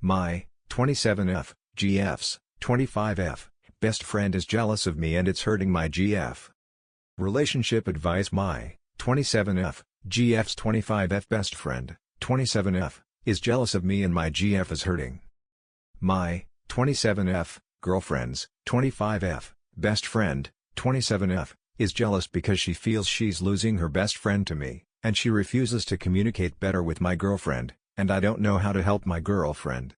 My 27F, GF's 25F, best friend is jealous of me and it's hurting my GF. Relationship advice. My 27F, GF's 25F best friend, 27F, is jealous of me and my GF is hurting. My 27F, girlfriend's 25F, best friend, 27F, is jealous because she feels she's losing her best friend to me, and she refuses to communicate better with my girlfriend, and I don't know how to help my girlfriend.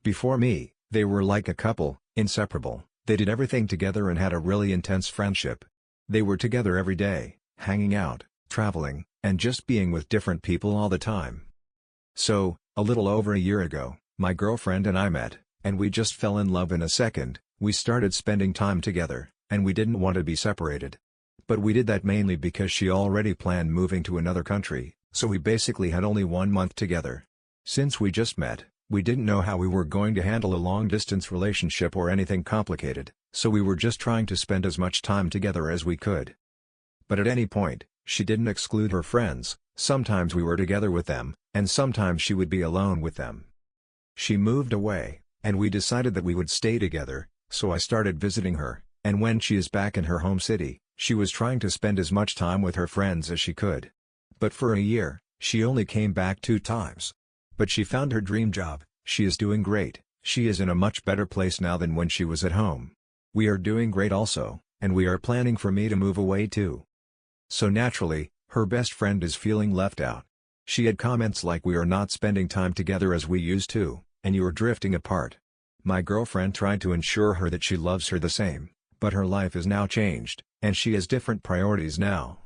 Before me, they were like a couple, inseparable. They did everything together and had a really intense friendship. They were together every day, hanging out, traveling, and just being with different people all the time. So, a little over a year ago, my girlfriend and I met, and we just fell in love in a second. We started spending time together, and we didn't want to be separated. But we did that mainly because she already planned moving to another country, so we basically had only 1 month together. Since we just met, we didn't know how we were going to handle a long-distance relationship or anything complicated, so we were just trying to spend as much time together as we could. But at any point, she didn't exclude her friends. Sometimes we were together with them, and sometimes she would be alone with them. She moved away, and we decided that we would stay together, so I started visiting her, and when she is back in her home city, she was trying to spend as much time with her friends as she could. But for a year, she only came back 2 times. But she found her dream job. She is doing great. She is in a much better place now than when she was at home. We are doing great also, and we are planning for me to move away too. So naturally, her best friend is feeling left out. She had comments like we are not spending time together as we used to, and you are drifting apart. My girlfriend tried to ensure her that she loves her the same, but her life is now changed, and she has different priorities now.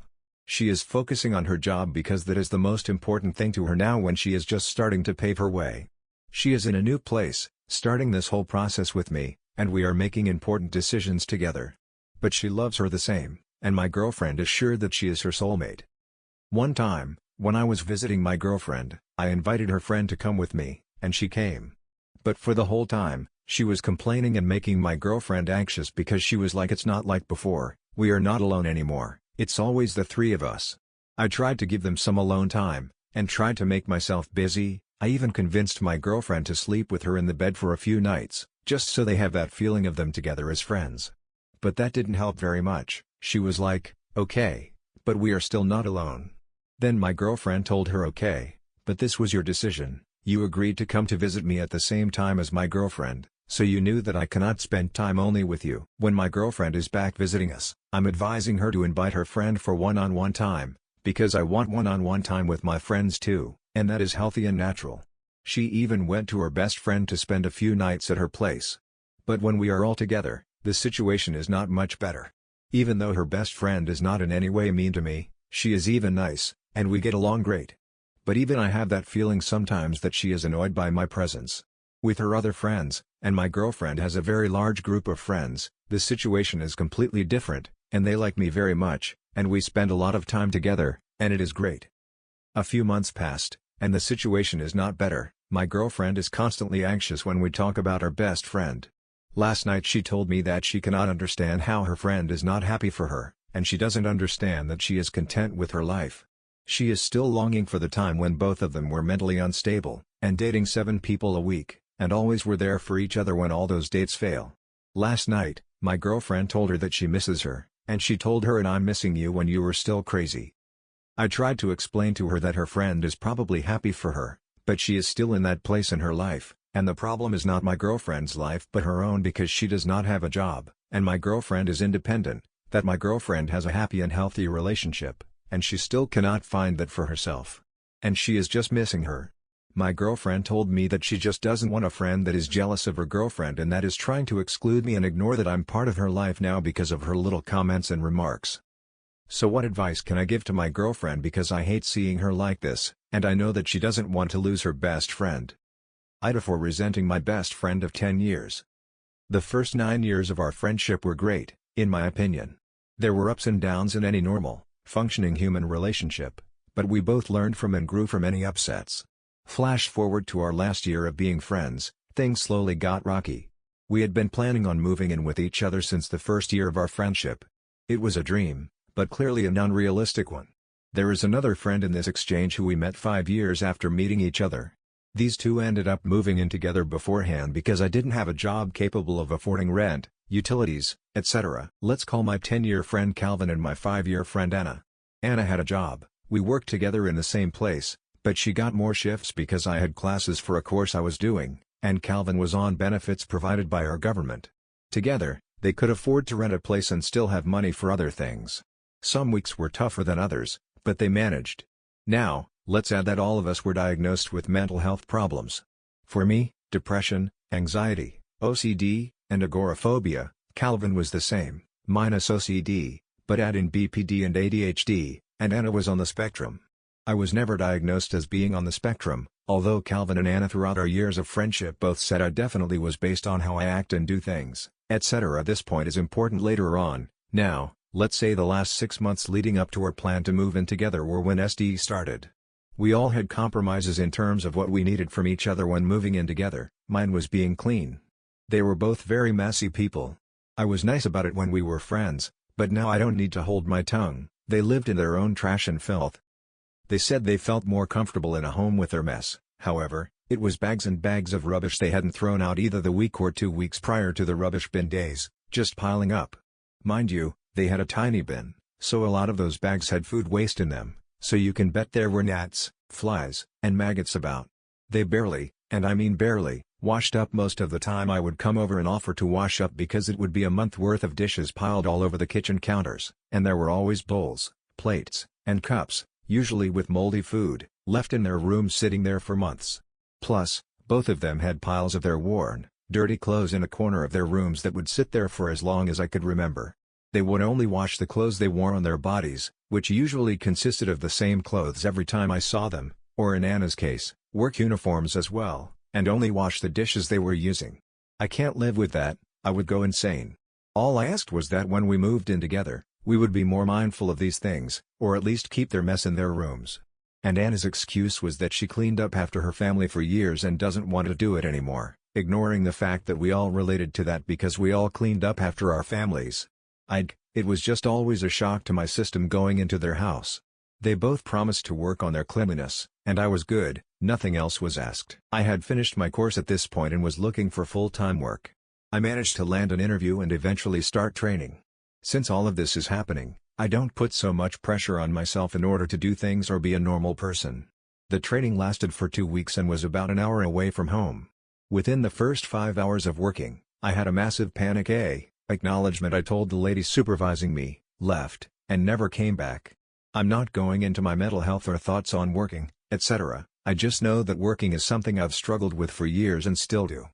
She is focusing on her job because that is the most important thing to her now when she is just starting to pave her way. She is in a new place, starting this whole process with me, and we are making important decisions together. But she loves her the same, and my girlfriend is sure that she is her soulmate. One time, when I was visiting my girlfriend, I invited her friend to come with me, and she came. But for the whole time, she was complaining and making my girlfriend anxious because she was like, it's not like before, we are not alone anymore. It's always the 3 of us. I tried to give them some alone time, and tried to make myself busy. I even convinced my girlfriend to sleep with her in the bed for a few nights, just so they have that feeling of them together as friends. But that didn't help very much. She was like, okay, but we are still not alone. Then my girlfriend told her, okay, but this was your decision. You agreed to come to visit me at the same time as my girlfriend, so you knew that I cannot spend time only with you. When my girlfriend is back visiting us, I'm advising her to invite her friend for one-on-one time, because I want one-on-one time with my friends too, and that is healthy and natural. She even went to her best friend to spend a few nights at her place. But when we are all together, the situation is not much better. Even though her best friend is not in any way mean to me, she is even nice, and we get along great. But even I have that feeling sometimes that she is annoyed by my presence with her other friends, and my girlfriend has a very large group of friends. The situation is completely different, and they like me very much, and we spend a lot of time together, and it is great. A few months passed, and the situation is not better. My girlfriend is constantly anxious when we talk about our best friend. Last night she told me that she cannot understand how her friend is not happy for her, and she doesn't understand that she is content with her life. She is still longing for the time when both of them were mentally unstable, and dating 7 people a week, and always were there for each other when all those dates fail. Last night, my girlfriend told her that she misses her, and she told her, and I'm missing you when you were still crazy. I tried to explain to her that her friend is probably happy for her, but she is still in that place in her life, and the problem is not my girlfriend's life but her own because she does not have a job, and my girlfriend is independent, that my girlfriend has a happy and healthy relationship, and she still cannot find that for herself. And she is just missing her. My girlfriend told me that she just doesn't want a friend that is jealous of her girlfriend and that is trying to exclude me and ignore that I'm part of her life now because of her little comments and remarks. So what advice can I give to my girlfriend, because I hate seeing her like this, and I know that she doesn't want to lose her best friend. Ida for resenting my best friend of 10 years. The first 9 years of our friendship were great, in my opinion. There were ups and downs in any normal, functioning human relationship, but we both learned from and grew from any upsets. Flash forward to our last year of being friends, things slowly got rocky. We had been planning on moving in with each other since the first year of our friendship. It was a dream, but clearly an unrealistic one. There is another friend in this exchange who we met 5 years after meeting each other. These two ended up moving in together beforehand because I didn't have a job capable of affording rent, utilities, etc. Let's call my 10-year friend Calvin and my 5-year friend Anna. Anna had a job, we worked together in the same place, but she got more shifts because I had classes for a course I was doing, and Calvin was on benefits provided by our government. Together, they could afford to rent a place and still have money for other things. Some weeks were tougher than others, but they managed. Now, let's add that all of us were diagnosed with mental health problems. For me, depression, anxiety, OCD, and agoraphobia. Calvin was the same, minus OCD, but add in BPD and ADHD, and Anna was on the spectrum. I was never diagnosed as being on the spectrum, although Calvin and Anna throughout our years of friendship both said I definitely was based on how I act and do things, etc. This point is important later on. Now, let's say the last 6 months leading up to our plan to move in together were when SD started. We all had compromises in terms of what we needed from each other when moving in together. Mine was being clean. They were both very messy people. I was nice about it when we were friends, but now I don't need to hold my tongue. They lived in their own trash and filth. They said they felt more comfortable in a home with their mess. However, it was bags and bags of rubbish they hadn't thrown out either the week or 2 weeks prior to the rubbish bin days, just piling up. Mind you, they had a tiny bin, so a lot of those bags had food waste in them, so you can bet there were gnats, flies, and maggots about. They barely, and I mean barely, washed up most of the time I would come over and offer to wash up because it would be a month worth of dishes piled all over the kitchen counters, and there were always bowls, plates, and cups, usually with moldy food, left in their rooms sitting there for months. Plus, both of them had piles of their worn, dirty clothes in a corner of their rooms that would sit there for as long as I could remember. They would only wash the clothes they wore on their bodies, which usually consisted of the same clothes every time I saw them, or in Anna's case, work uniforms as well, and only wash the dishes they were using. I can't live with that, I would go insane. All I asked was that when we moved in together, we would be more mindful of these things, or at least keep their mess in their rooms. And Anna's excuse was that she cleaned up after her family for years and doesn't want to do it anymore, ignoring the fact that we all related to that because we all cleaned up after our families. It was just always a shock to my system going into their house. They both promised to work on their cleanliness, and I was good, nothing else was asked. I had finished my course at this point and was looking for full-time work. I managed to land an interview and eventually start training. Since all of this is happening, I don't put so much pressure on myself in order to do things or be a normal person. The training lasted for 2 weeks and was about an hour away from home. Within the first 5 hours of working, I had a massive panic acknowledgement. I told the lady supervising me, left, and never came back. I'm not going into my mental health or thoughts on working, etc. I just know that working is something I've struggled with for years and still do.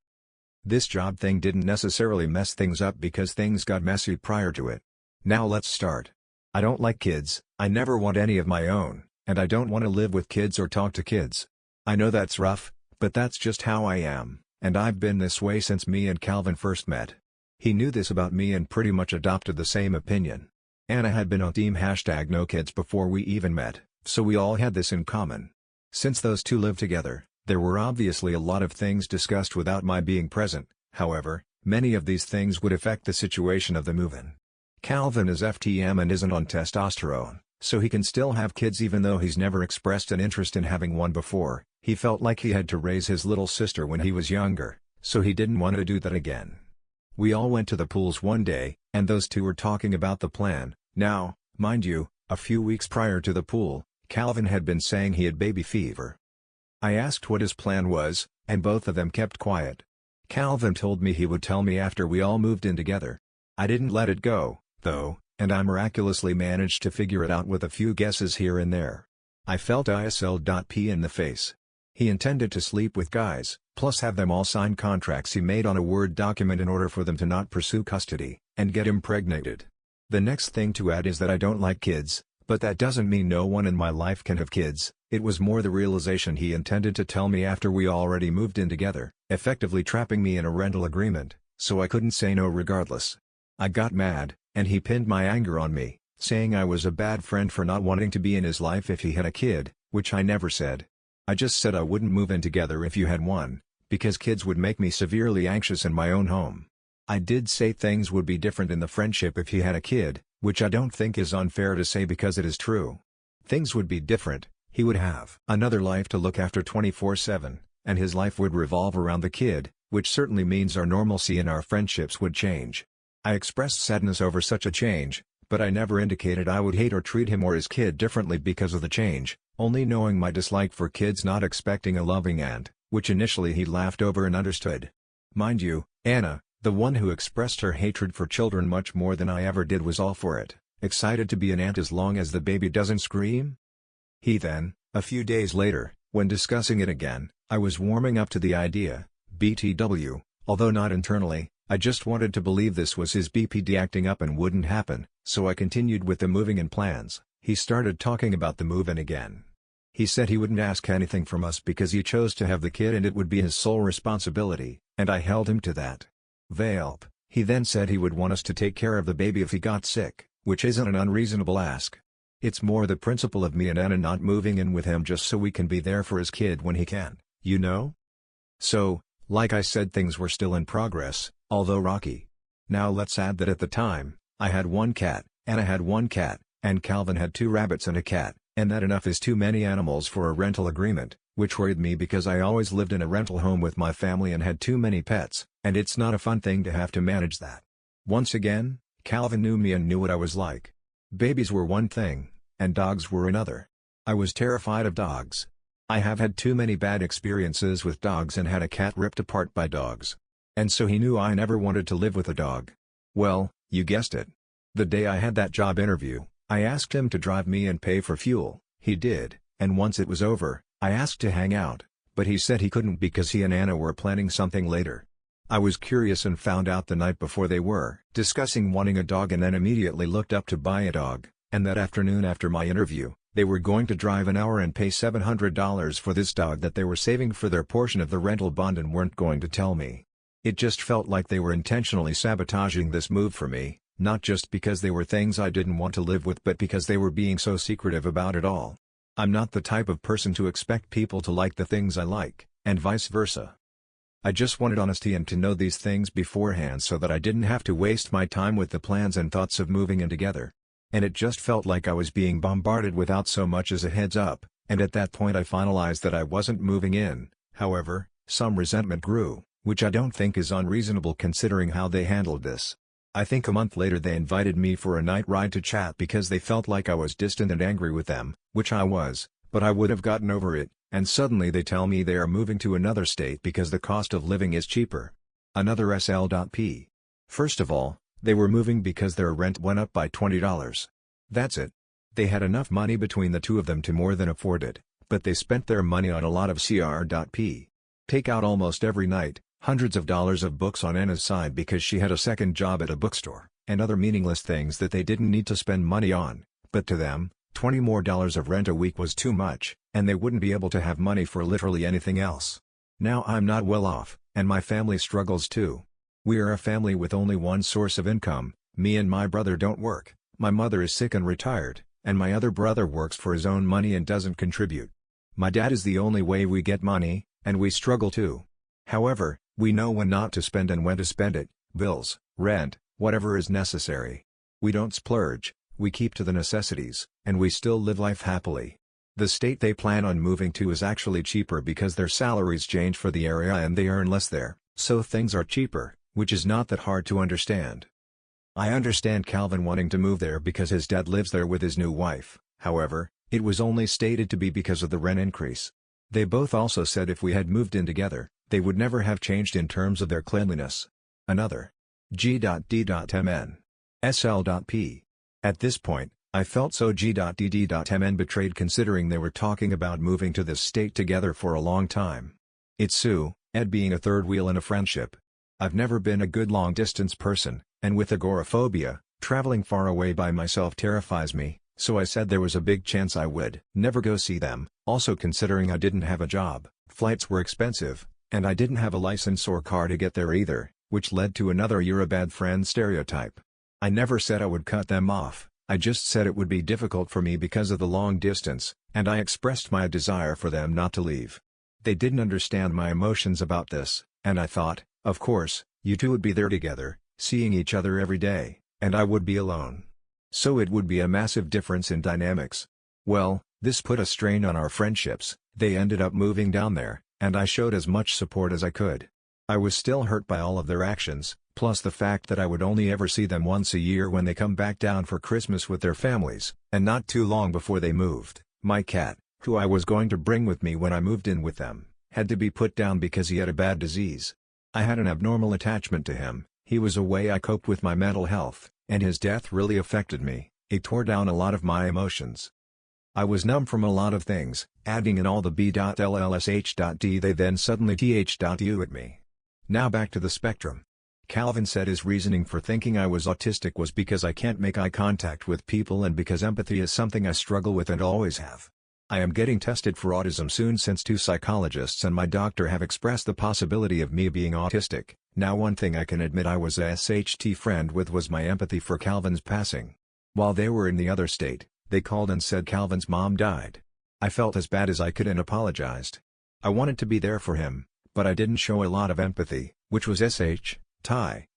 This job thing didn't necessarily mess things up because things got messy prior to it. Now let's start. I don't like kids, I never want any of my own, and I don't want to live with kids or talk to kids. I know that's rough, but that's just how I am, and I've been this way since me and Calvin first met. He knew this about me and pretty much adopted the same opinion. Anna had been on team #NoKids before we even met, so we all had this in common. Since those two lived together, there were obviously a lot of things discussed without my being present. However, many of these things would affect the situation of the move-in. Calvin is FTM and isn't on testosterone, so he can still have kids even though he's never expressed an interest in having one before. He felt like he had to raise his little sister when he was younger, so he didn't want to do that again. We all went to the pools one day, and those two were talking about the plan. Now, mind you, a few weeks prior to the pool, Calvin had been saying he had baby fever. I asked what his plan was, and both of them kept quiet. Calvin told me he would tell me after we all moved in together. I didn't let it go, though, and I miraculously managed to figure it out with a few guesses here and there. I felt ISL.P in the face. He intended to sleep with guys, plus have them all sign contracts he made on a Word document in order for them to not pursue custody, and get impregnated. The next thing to add is that I don't like kids, but that doesn't mean no one in my life can have kids. It was more the realization he intended to tell me after we already moved in together, effectively trapping me in a rental agreement, so I couldn't say no regardless. I got mad, and he pinned my anger on me, saying I was a bad friend for not wanting to be in his life if he had a kid, which I never said. I just said I wouldn't move in together if you had one, because kids would make me severely anxious in my own home. I did say things would be different in the friendship if he had a kid, which I don't think is unfair to say because it is true. Things would be different, he would have another life to look after 24/7, and his life would revolve around the kid, which certainly means our normalcy and our friendships would change. I expressed sadness over such a change, but I never indicated I would hate or treat him or his kid differently because of the change, only knowing my dislike for kids not expecting a loving aunt, which initially he laughed over and understood. Mind you, Anna, the one who expressed her hatred for children much more than I ever did, was all for it, excited to be an aunt as long as the baby doesn't scream. He then, a few days later, when discussing it again, I was warming up to the idea, BTW, although not internally. I just wanted to believe this was his BPD acting up and wouldn't happen, so I continued with the moving and plans. He started talking about the move-in again. He said he wouldn't ask anything from us because he chose to have the kid and it would be his sole responsibility, and I held him to that. Velp. He then said he would want us to take care of the baby if he got sick, which isn't an unreasonable ask. It's more the principle of me and Anna not moving in with him just so we can be there for his kid when he can, you know? So, like I said, things were still in progress, although rocky. Now let's add that at the time, I had one cat, Anna had one cat, and Calvin had 2 rabbits and a cat, and that enough is too many animals for a rental agreement, which worried me because I always lived in a rental home with my family and had too many pets, and it's not a fun thing to have to manage that. Once again, Calvin knew me and knew what I was like. Babies were one thing, and dogs were another. I was terrified of dogs. I have had too many bad experiences with dogs and had a cat ripped apart by dogs. And so he knew I never wanted to live with a dog. Well, you guessed it. The day I had that job interview, I asked him to drive me and pay for fuel. He did, and once it was over, I asked to hang out, but he said he couldn't because he and Anna were planning something later. I was curious and found out the night before they were discussing wanting a dog and then immediately looked up to buy a dog, and that afternoon after my interview, they were going to drive an hour and pay $700 for this dog that they were saving for their portion of the rental bond and weren't going to tell me. It just felt like they were intentionally sabotaging this move for me, not just because they were things I didn't want to live with but because they were being so secretive about it all. I'm not the type of person to expect people to like the things I like, and vice versa. I just wanted honesty and to know these things beforehand so that I didn't have to waste my time with the plans and thoughts of moving in together. And it just felt like I was being bombarded without so much as a heads up, and at that point I finalized that I wasn't moving in. However, some resentment grew, which I don't think is unreasonable considering how they handled this. I think a month later they invited me for a night ride to chat because they felt like I was distant and angry with them, which I was, but I would have gotten over it, and suddenly they tell me they are moving to another state because the cost of living is cheaper. Another SL.P. First of all, they were moving because their rent went up by $20. That's it. They had enough money between the two of them to more than afford it, but they spent their money on a lot of CR.P. Take out almost every night, hundreds of dollars of books on Anna's side because she had a second job at a bookstore, and other meaningless things that they didn't need to spend money on, but to them, $20 more of rent a week was too much, and they wouldn't be able to have money for literally anything else. Now I'm not well off, and my family struggles too. We are a family with only one source of income. Me and my brother don't work, my mother is sick and retired, and my other brother works for his own money and doesn't contribute. My dad is the only way we get money, and we struggle too. However, we know when not to spend and when to spend it, bills, rent, whatever is necessary. We don't splurge, we keep to the necessities, and we still live life happily. The state they plan on moving to is actually cheaper because their salaries change for the area and they earn less there, so things are cheaper, which is not that hard to understand. I understand Calvin wanting to move there because his dad lives there with his new wife, however, it was only stated to be because of the rent increase. They both also said if we had moved in together, they would never have changed in terms of their cleanliness. Another. G.D.MN. SL.P. At this point, I felt so G.D.MN betrayed considering they were talking about moving to this state together for a long time. It's Sue, Ed being a third wheel in a friendship. I've never been a good long-distance person, and with agoraphobia, traveling far away by myself terrifies me, so I said there was a big chance I would never go see them. Also considering I didn't have a job, flights were expensive, and I didn't have a license or car to get there either, which led to another "you're a bad friend" stereotype. I never said I would cut them off, I just said it would be difficult for me because of the long distance, and I expressed my desire for them not to leave. They didn't understand my emotions about this, and I thought, of course, you two would be there together, seeing each other every day, and I would be alone. So it would be a massive difference in dynamics. Well, this put a strain on our friendships. They ended up moving down there, and I showed as much support as I could. I was still hurt by all of their actions, plus the fact that I would only ever see them once a year when they come back down for Christmas with their families, and not too long before they moved. My cat, who I was going to bring with me when I moved in with them, had to be put down because he had a bad disease. I had an abnormal attachment to him. He was a way I coped with my mental health, and his death really affected me. It tore down a lot of my emotions. I was numb from a lot of things, adding in all the b.llsh.d they then suddenly th.u at me. Now back to the spectrum. Calvin said his reasoning for thinking I was autistic was because I can't make eye contact with people and because empathy is something I struggle with and always have. I am getting tested for autism soon since 2 psychologists and my doctor have expressed the possibility of me being autistic. Now one thing I can admit I was a SHT friend with was my empathy for Calvin's passing. While they were in the other state, they called and said Calvin's mom died. I felt as bad as I could and apologized. I wanted to be there for him, but I didn't show a lot of empathy, which was SHT,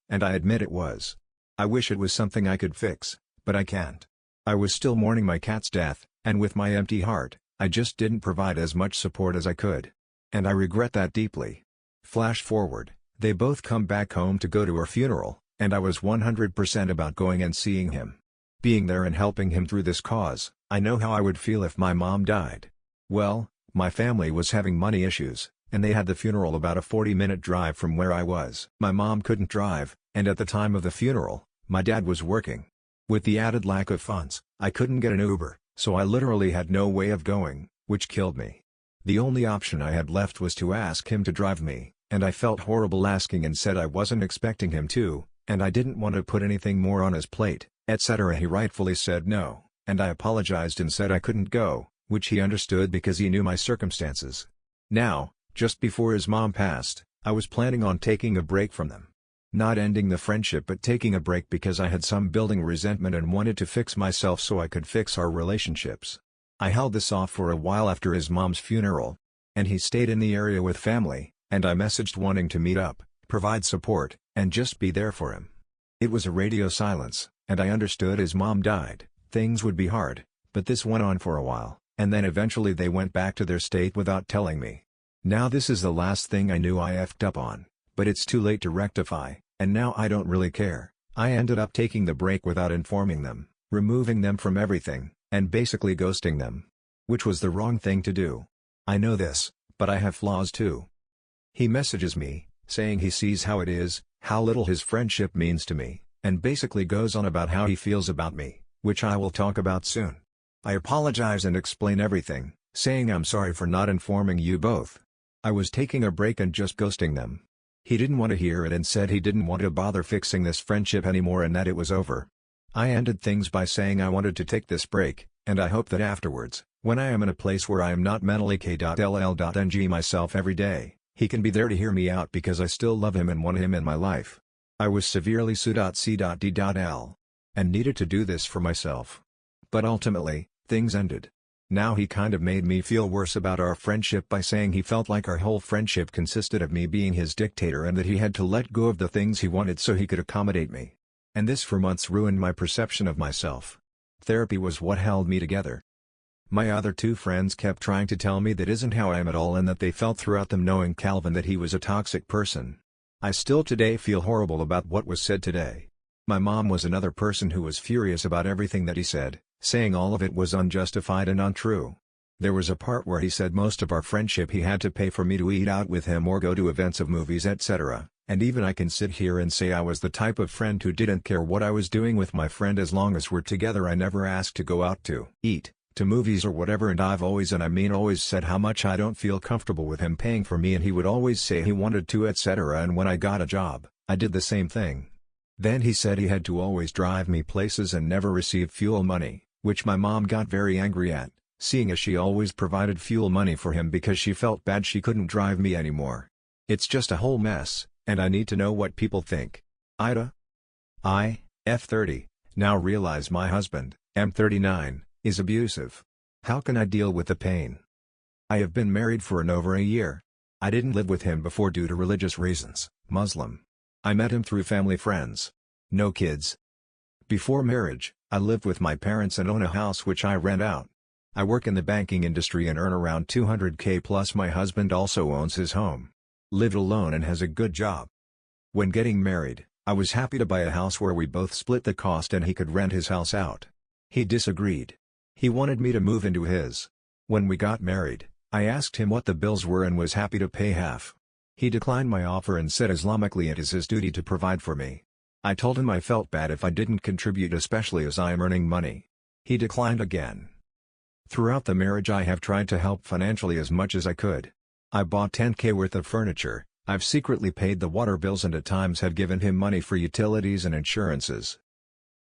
and I admit it was. I wish it was something I could fix, but I can't. I was still mourning my cat's death, and with my empty heart, I just didn't provide as much support as I could. And I regret that deeply. Flash forward, they both come back home to go to her funeral, and I was 100% about going and seeing him. Being there and helping him through this cause, I know how I would feel if my mom died. Well, my family was having money issues, and they had the funeral about a 40-minute drive from where I was. My mom couldn't drive, and at the time of the funeral, my dad was working. With the added lack of funds, I couldn't get an Uber, so I literally had no way of going, which killed me. The only option I had left was to ask him to drive me, and I felt horrible asking and said I wasn't expecting him to, and I didn't want to put anything more on his plate, etc. He rightfully said no, and I apologized and said I couldn't go, which he understood because he knew my circumstances. Now, just before his mom passed, I was planning on taking a break from them. Not ending the friendship but taking a break because I had some building resentment and wanted to fix myself so I could fix our relationships. I held this off for a while after his mom's funeral. And he stayed in the area with family, and I messaged wanting to meet up, provide support, and just be there for him. It was a radio silence, and I understood his mom died, things would be hard, but this went on for a while, and then eventually they went back to their state without telling me. Now this is the last thing I knew I effed up on, but it's too late to rectify, and now I don't really care. I ended up taking the break without informing them, removing them from everything, and basically ghosting them. Which was the wrong thing to do. I know this, but I have flaws too. He messages me, saying he sees how it is, how little his friendship means to me, and basically goes on about how he feels about me, which I will talk about soon. I apologize and explain everything, saying I'm sorry for not informing you both. I was taking a break and just ghosting them. He didn't want to hear it and said he didn't want to bother fixing this friendship anymore and that it was over. I ended things by saying I wanted to take this break, and I hope that afterwards, when I am in a place where I am not mentally k.ll.ng myself every day, he can be there to hear me out because I still love him and want him in my life. I was severely su.c.d.l. and needed to do this for myself. But ultimately, things ended. Now he kind of made me feel worse about our friendship by saying he felt like our whole friendship consisted of me being his dictator and that he had to let go of the things he wanted so he could accommodate me. And this for months ruined my perception of myself. Therapy was what held me together. My other 2 friends kept trying to tell me that isn't how I am at all and that they felt throughout them knowing Calvin that he was a toxic person. I still today feel horrible about what was said today. My mom was another person who was furious about everything that he said, saying all of it was unjustified and untrue. There was a part where he said most of our friendship he had to pay for me to eat out with him or go to events of movies etc. And even I can sit here and say I was the type of friend who didn't care what I was doing with my friend as long as we're together. I never asked to go out to eat, to movies or whatever, and I've always always said how much I don't feel comfortable with him paying for me, and he would always say he wanted to etc. And when I got a job, I did the same thing. Then he said he had to always drive me places and never receive fuel money, which my mom got very angry at, seeing as she always provided fuel money for him because she felt bad she couldn't drive me anymore. It's just a whole mess, and I need to know what people think. Ida? I, F30, now realize my husband, M39, is abusive. How can I deal with the pain? I have been married for over a year. I didn't live with him before due to religious reasons, Muslim. I met him through family friends. No kids. Before marriage, I lived with my parents and own a house which I rent out. I work in the banking industry and earn around 200k plus. My husband also owns his home. Lived alone and has a good job. When getting married, I was happy to buy a house where we both split the cost and he could rent his house out. He disagreed. He wanted me to move into his. When we got married, I asked him what the bills were and was happy to pay half. He declined my offer and said Islamically it is his duty to provide for me. I told him I felt bad if I didn't contribute, especially as I am earning money. He declined again. Throughout the marriage I have tried to help financially as much as I could. I bought 10k worth of furniture, I've secretly paid the water bills and at times have given him money for utilities and insurances.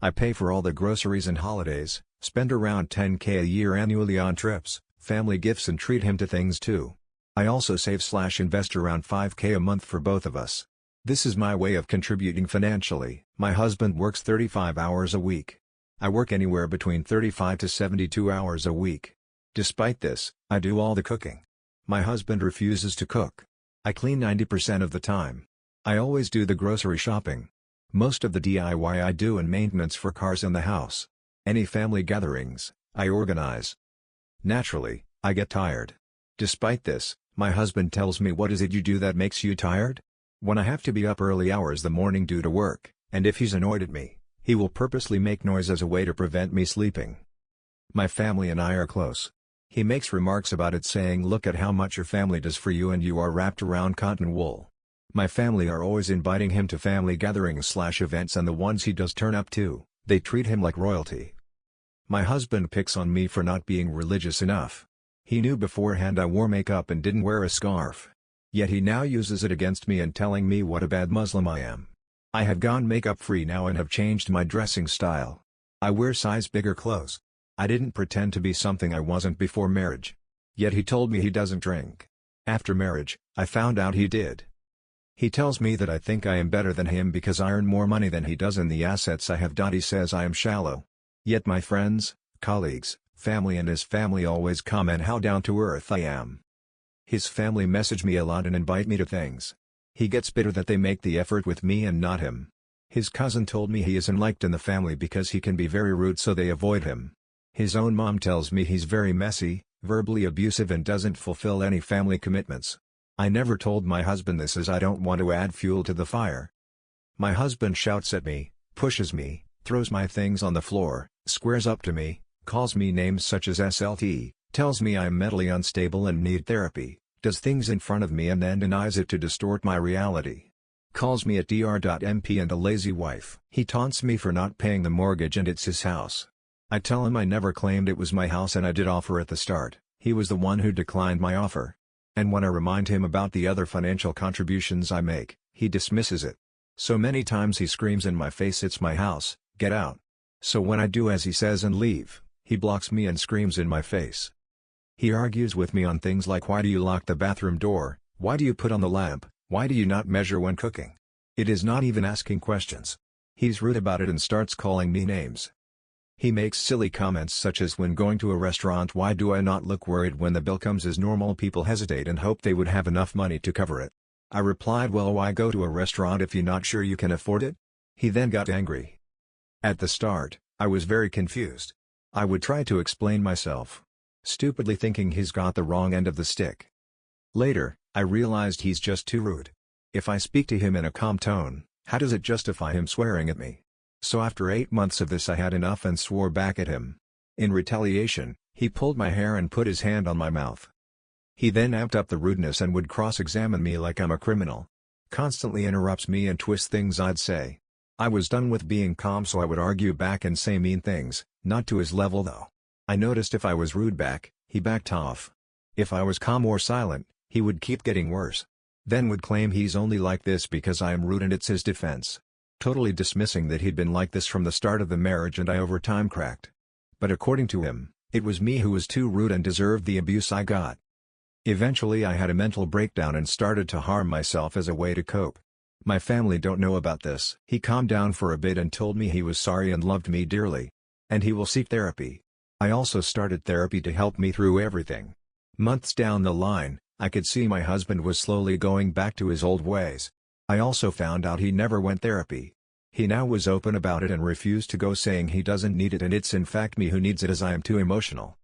I pay for all the groceries and holidays, spend around 10k a year annually on trips, family gifts and treat him to things too. I also save/invest around 5k a month for both of us. This is my way of contributing financially. My husband works 35 hours a week. I work anywhere between 35 to 72 hours a week. Despite this, I do all the cooking. My husband refuses to cook. I clean 90% of the time. I always do the grocery shopping. Most of the DIY I do and maintenance for cars in the house. Any family gatherings, I organize. Naturally, I get tired. Despite this, my husband tells me, "What is it you do that makes you tired?" When I have to be up early hours the morning due to work, and if he's annoyed at me, he will purposely make noise as a way to prevent me sleeping. My family and I are close. He makes remarks about it saying, "Look at how much your family does for you and you are wrapped around cotton wool." My family are always inviting him to family gatherings/events and the ones he does turn up to, they treat him like royalty. My husband picks on me for not being religious enough. He knew beforehand I wore makeup and didn't wear a scarf. Yet he now uses it against me and telling me what a bad Muslim I am. I have gone makeup free now and have changed my dressing style. I wear size bigger clothes. I didn't pretend to be something I wasn't before marriage. Yet he told me he doesn't drink. After marriage, I found out he did. He tells me that I think I am better than him because I earn more money than he does and the assets I have. He says I am shallow. Yet my friends, colleagues, family and his family always comment how down to earth I am. His family message me a lot and invite me to things. He gets bitter that they make the effort with me and not him. His cousin told me he isn't liked in the family because he can be very rude, so they avoid him. His own mom tells me he's very messy, verbally abusive and doesn't fulfill any family commitments. I never told my husband this as I don't want to add fuel to the fire. My husband shouts at me, pushes me, throws my things on the floor, squares up to me, calls me names such as SLT, tells me I'm mentally unstable and need therapy, does things in front of me and then denies it to distort my reality. Calls me a dr.mp and a lazy wife. He taunts me for not paying the mortgage and it's his house. I tell him I never claimed it was my house and I did offer at the start. He was the one who declined my offer. And when I remind him about the other financial contributions I make, he dismisses it. So many times he screams in my face, "It's my house, get out." So when I do as he says and leave, he blocks me and screams in my face. He argues with me on things like, "Why do you lock the bathroom door? Why do you put on the lamp? Why do you not measure when cooking?" It is not even asking questions. He's rude about it and starts calling me names. He makes silly comments such as, when going to a restaurant, "Why do I not look worried when the bill comes?" As normal people hesitate and hope they would have enough money to cover it. I replied, "Well, why go to a restaurant if you're not sure you can afford it?" He then got angry. At the start, I was very confused. I would try to explain myself, stupidly thinking he's got the wrong end of the stick. Later, I realized he's just too rude. If I speak to him in a calm tone, how does it justify him swearing at me? So after 8 months of this I had enough and swore back at him. In retaliation, he pulled my hair and put his hand on my mouth. He then amped up the rudeness and would cross-examine me like I'm a criminal. Constantly interrupts me and twists things I'd say. I was done with being calm, so I would argue back and say mean things, not to his level though. I noticed if I was rude back, he backed off. If I was calm or silent, he would keep getting worse. Then would claim he's only like this because I am rude and it's his defense. Totally dismissing that he'd been like this from the start of the marriage and I over time cracked. But according to him, it was me who was too rude and deserved the abuse I got. Eventually I had a mental breakdown and started to harm myself as a way to cope. My family don't know about this. He calmed down for a bit and told me he was sorry and loved me dearly. And he will seek therapy. I also started therapy to help me through everything. Months down the line, I could see my husband was slowly going back to his old ways. I also found out he never went therapy. He now was open about it and refused to go, saying he doesn't need it and it's in fact me who needs it as I am too emotional.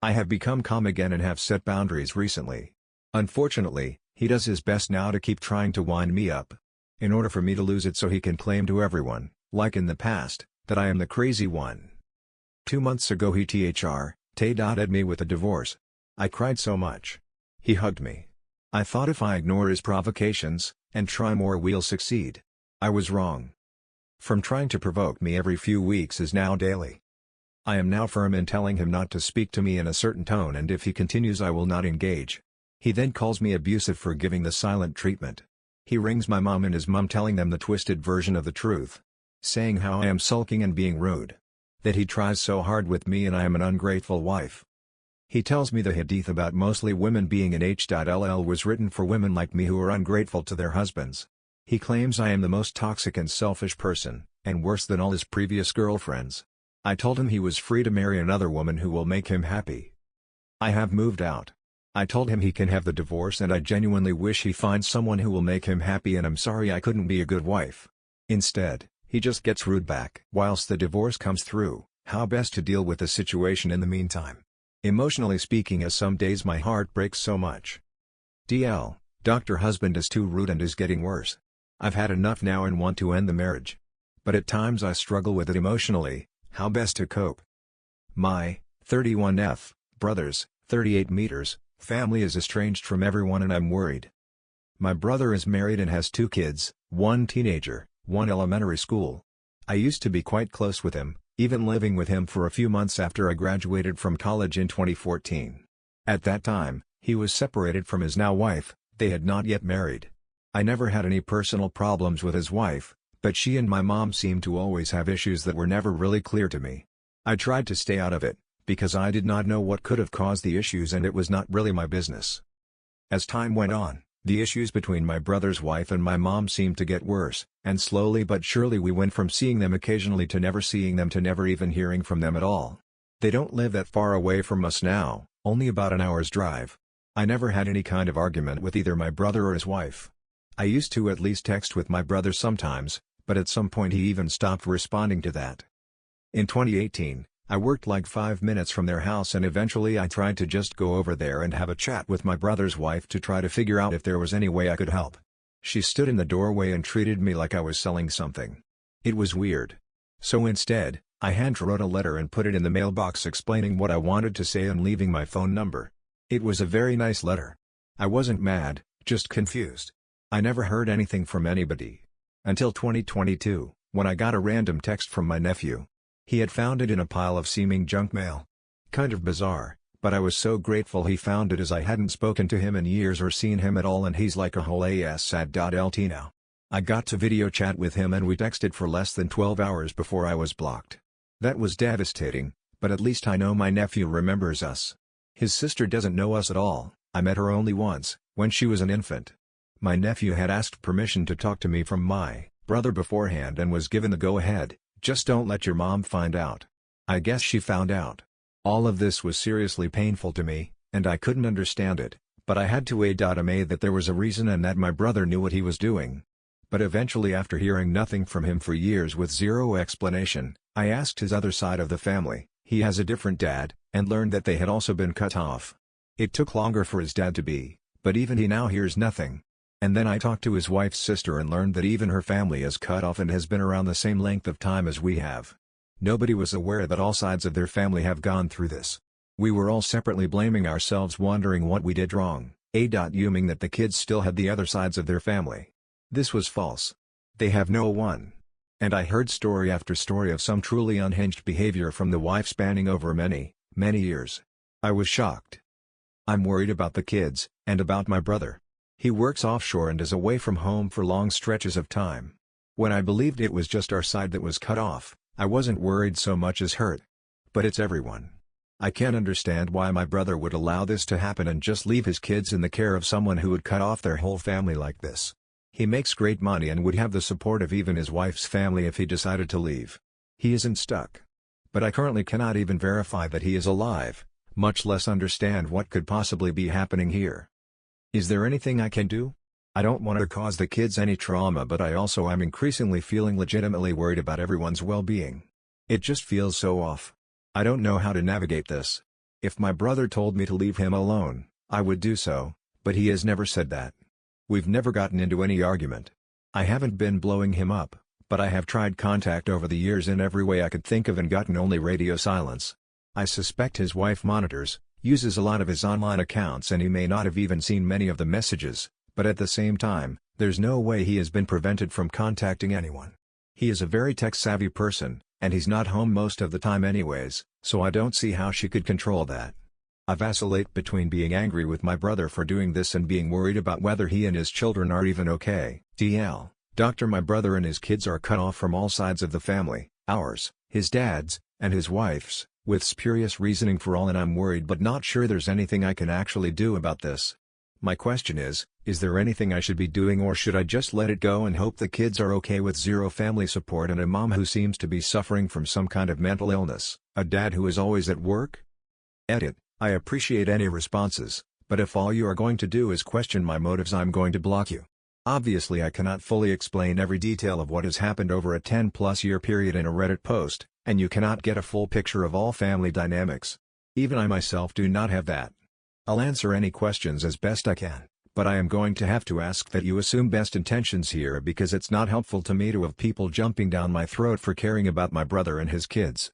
I have become calm again and have set boundaries recently. Unfortunately, he does his best now to keep trying to wind me up. In order for me to lose it so he can claim to everyone, like in the past, that I am the crazy one. 2 months ago he THR'd me with a divorce. I cried so much. He hugged me. I thought if I ignore his provocations, and try more we'll succeed. I was wrong. From trying to provoke me every few weeks is now daily. I am now firm in telling him not to speak to me in a certain tone, and if he continues I will not engage. He then calls me abusive for giving the silent treatment. He rings my mom and his mom telling them the twisted version of the truth. Saying how I am sulking and being rude. That he tries so hard with me and I am an ungrateful wife. He tells me the hadith about mostly women being in HLL was written for women like me who are ungrateful to their husbands. He claims I am the most toxic and selfish person, and worse than all his previous girlfriends. I told him he was free to marry another woman who will make him happy. I have moved out. I told him he can have the divorce and I genuinely wish he finds someone who will make him happy, and I'm sorry I couldn't be a good wife. Instead, he just gets rude back. Whilst the divorce comes through, how best to deal with the situation in the meantime? Emotionally speaking, as some days my heart breaks so much. DL, Dr. Husband is too rude and is getting worse. I've had enough now and want to end the marriage. But at times I struggle with it emotionally, how best to cope. My 31F brothers, 38 meters, family is estranged from everyone and I'm worried. My brother is married and has 2 kids, 1 teenager, 1 elementary school. I used to be quite close with him, even living with him for a few months after I graduated from college in 2014. At that time, he was separated from his now wife, they had not yet married. I never had any personal problems with his wife, but she and my mom seemed to always have issues that were never really clear to me. I tried to stay out of it, because I did not know what could have caused the issues and it was not really my business. As time went on, the issues between my brother's wife and my mom seemed to get worse, and slowly but surely we went from seeing them occasionally to never seeing them to never even hearing from them at all. They don't live that far away from us now, only about an hour's drive. I never had any kind of argument with either my brother or his wife. I used to at least text with my brother sometimes, but at some point he even stopped responding to that. In 2018, I worked like 5 minutes from their house and eventually I tried to just go over there and have a chat with my brother's wife to try to figure out if there was any way I could help. She stood in the doorway and treated me like I was selling something. It was weird. So instead, I hand-wrote a letter and put it in the mailbox explaining what I wanted to say and leaving my phone number. It was a very nice letter. I wasn't mad, just confused. I never heard anything from anybody. Until 2022, when I got a random text from my nephew. He had found it in a pile of seeming junk mail. Kind of bizarre, but I was so grateful he found it as I hadn't spoken to him in years or seen him at all, and he's like a whole ass sad.lt now. I got to video chat with him and we texted for less than 12 hours before I was blocked. That was devastating, but at least I know my nephew remembers us. His sister doesn't know us at all. I met her only once, when she was an infant. My nephew had asked permission to talk to me from my brother beforehand and was given the go-ahead. Just don't let your mom find out. I guess she found out. All of this was seriously painful to me, and I couldn't understand it, but I had to admit that there was a reason and that my brother knew what he was doing. But eventually, after hearing nothing from him for years with zero explanation, I asked his other side of the family, he has a different dad, and learned that they had also been cut off. It took longer for his dad to be, but even he now hears nothing. And then I talked to his wife's sister and learned that even her family is cut off and has been around the same length of time as we have. Nobody was aware that all sides of their family have gone through this. We were all separately blaming ourselves, wondering what we did wrong, assuming that the kids still had the other sides of their family. This was false. They have no one. And I heard story after story of some truly unhinged behavior from the wife spanning over many, many years. I was shocked. I'm worried about the kids, and about my brother. He works offshore and is away from home for long stretches of time. When I believed it was just our side that was cut off, I wasn't worried so much as hurt. But it's everyone. I can't understand why my brother would allow this to happen and just leave his kids in the care of someone who would cut off their whole family like this. He makes great money and would have the support of even his wife's family if he decided to leave. He isn't stuck. But I currently cannot even verify that he is alive, much less understand what could possibly be happening here. Is there anything I can do? I don't want to cause the kids any trauma, but I also am increasingly feeling legitimately worried about everyone's well-being. It just feels so off. I don't know how to navigate this. If my brother told me to leave him alone, I would do so, but he has never said that. We've never gotten into any argument. I haven't been blowing him up, but I have tried contact over the years in every way I could think of and gotten only radio silence. I suspect his wife monitors, uses a lot of his online accounts, and he may not have even seen many of the messages, but at the same time, there's no way he has been prevented from contacting anyone. He is a very tech-savvy person, and he's not home most of the time anyways, so I don't see how she could control that. I vacillate between being angry with my brother for doing this and being worried about whether he and his children are even okay. DL. Doctor, my brother and his kids are cut off from all sides of the family, ours, his dad's, and his wife's, with spurious reasoning for all, and I'm worried but not sure there's anything I can actually do about this. My question is there anything I should be doing, or should I just let it go and hope the kids are okay with zero family support and a mom who seems to be suffering from some kind of mental illness, a dad who is always at work? Edit. I appreciate any responses, but if all you are going to do is question my motives, I'm going to block you. Obviously I cannot fully explain every detail of what has happened over a 10+ year period in a Reddit post, and you cannot get a full picture of all family dynamics. Even I myself do not have that. I'll answer any questions as best I can, but I am going to have to ask that you assume best intentions here, because it's not helpful to me to have people jumping down my throat for caring about my brother and his kids.